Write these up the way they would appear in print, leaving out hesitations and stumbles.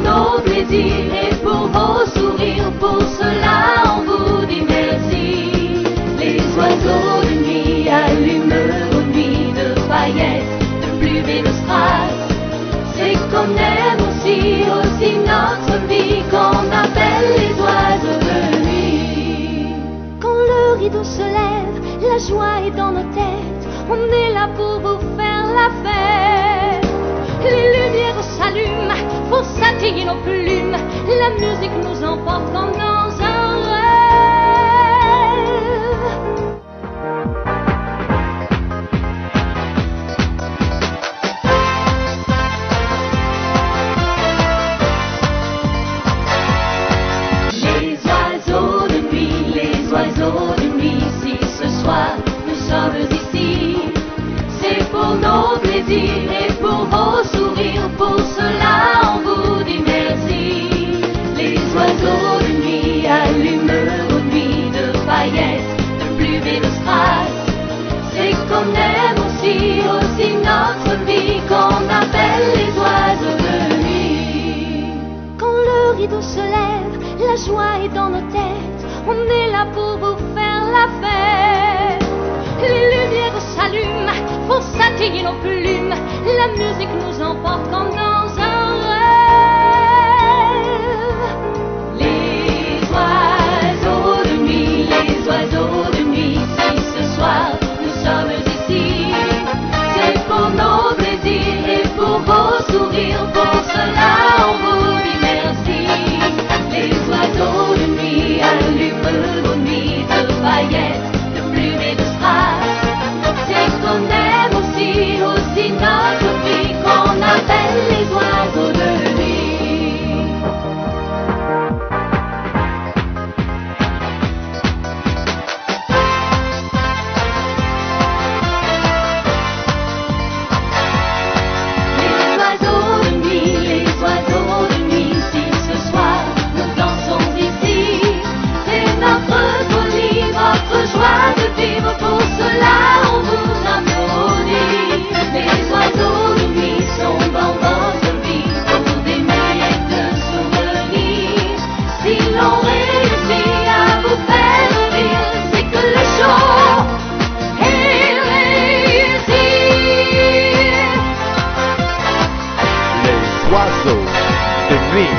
nos plaisirs et pour vos sourires, pour cela on vous dit merci. Les oiseaux de nuit allument vos nuits de paillettes, de plumes et de strass. C'est qu'on aime aussi notre vie qu'on appelle les oiseaux de nuit. Quand le rideau se lève, la joie est dans nos têtes, on est là pour vous faire la fête. Les lumières s'allument pour scintiller nos plumes, la musique nous emporte comme dans un rêve. Les oiseaux de nuit, si ce soir nous sommes ici, c'est pour nos plaisirs et pour vos sourires, pour cela on vous dit merci. Les oiseaux de nuit allument vos nuits de paillettes, de plumes et de strass. C'est qu'on aime aussi notre vie qu'on appelle les oiseaux de nuit. Quand le rideau se lève, la joie est dans nos têtes, on est là pour vous faire la fête. Les lumières s'allument pour scintiller nos plumes, la musique nous emporte comme dans un rêve. Les oiseaux de nuit, si ce soir nous sommes ici, c'est pour nos plaisirs et pour vos sourires, pour cela on vous dit merci. Les oiseaux de nuit allument vos nuits de paillettes, de plumes et de strass. C'est qu'on aime aussi notre vie qu'on appelle les oiseaux de nuit. Les oiseaux de nuit, si ce soir nous dansons ici, c'est notre folie, votre joie de vivre, pour cela on vous applaudit. Les oiseaux de nuit sont dans votre vie pour des milliers de souvenirs. Si l'on réussit à vous faire rire, c'est que le show est réussi. Les oiseaux de nuit.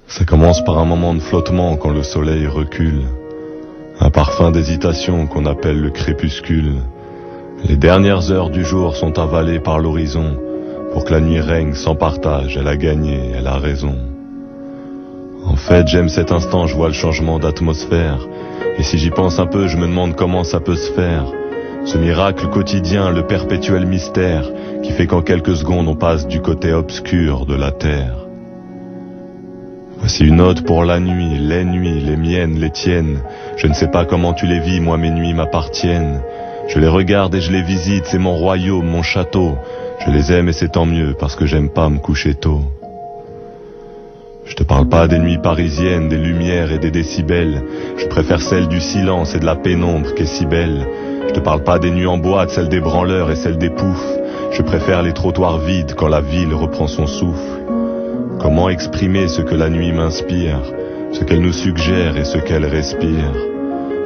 Ça commence par un moment de flottement quand le soleil recule, un parfum d'hésitation qu'on appelle le crépuscule. Les dernières heures du jour sont avalées par l'horizon pour que la nuit règne sans partage. Elle a gagné, elle a raison. En fait, j'aime cet instant, je vois le changement d'atmosphère, et si j'y pense un peu, je me demande comment ça peut se faire. Ce miracle quotidien, le perpétuel mystère qui fait qu'en quelques secondes on passe du côté obscur de la terre. Voici une note pour la nuit, les nuits, les miennes, les tiennes. Je ne sais pas comment tu les vis, moi mes nuits m'appartiennent. Je les regarde et je les visite, c'est mon royaume, mon château. Je les aime et c'est tant mieux parce que j'aime pas me coucher tôt. Je te parle pas des nuits parisiennes, des lumières et des décibels. Je préfère celle du silence et de la pénombre qui est si belle. Je te parle pas des nuits en boîte, celle des branleurs et celle des poufs. Je préfère les trottoirs vides quand la ville reprend son souffle. Comment exprimer ce que la nuit m'inspire, ce qu'elle nous suggère et ce qu'elle respire?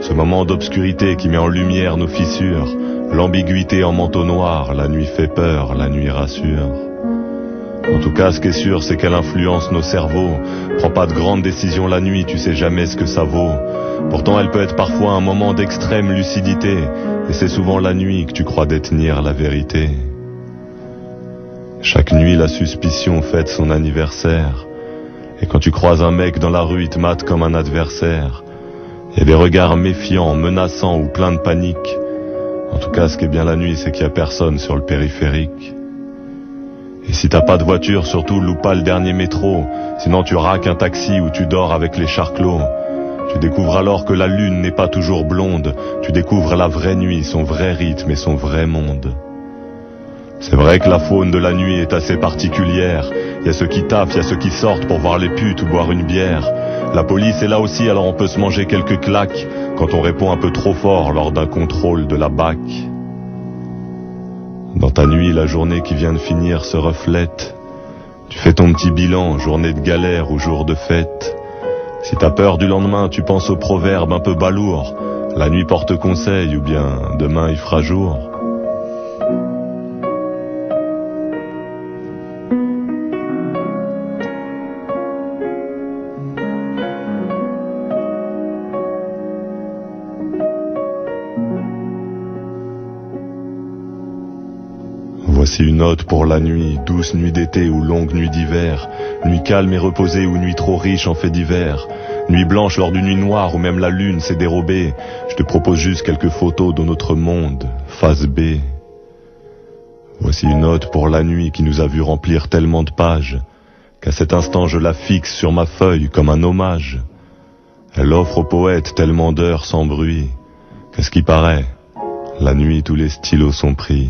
Ce moment d'obscurité qui met en lumière nos fissures, l'ambiguïté en manteau noir, la nuit fait peur, la nuit rassure. En tout cas, ce qui est sûr, c'est qu'elle influence nos cerveaux. Prends pas de grandes décisions la nuit, tu sais jamais ce que ça vaut. Pourtant, elle peut être parfois un moment d'extrême lucidité, et c'est souvent la nuit que tu crois détenir la vérité. Chaque nuit, la suspicion fête son anniversaire. Et quand tu croises un mec dans la rue, il te mate comme un adversaire. Il y a des regards méfiants, menaçants ou pleins de panique. En tout cas, ce qui est bien la nuit, c'est qu'il y a personne sur le périphérique. si t'as pas de voiture, surtout loupe pas le dernier métro, sinon tu raques un taxi ou tu dors avec les charclos. Tu découvres alors que la lune n'est pas toujours blonde, tu découvres la vraie nuit, son vrai rythme et son vrai monde. C'est vrai que la faune de la nuit est assez particulière, y a ceux qui taffent, y a ceux qui sortent pour voir les putes ou boire une bière. La police est là aussi, alors on peut se manger quelques claques quand on répond un peu trop fort lors d'un contrôle de la BAC. Dans ta nuit, la journée qui vient de finir se reflète. Tu fais ton petit bilan, journée de galère ou jour de fête. Si t'as peur du lendemain, tu penses au proverbe un peu balourd. La nuit porte conseil ou bien demain il fera jour. Voici une note pour la nuit, douce nuit d'été ou longue nuit d'hiver, nuit calme et reposée ou nuit trop riche en faits divers, nuit blanche lors d'une nuit noire où même la lune s'est dérobée. Je te propose juste quelques photos de notre monde, face B. Voici une note pour la nuit qui nous a vu remplir tellement de pages, qu'à cet instant je la fixe sur ma feuille comme un hommage. Elle offre au poète tellement d'heures sans bruit, qu'à ce qui paraît, la nuit tous les stylos sont pris.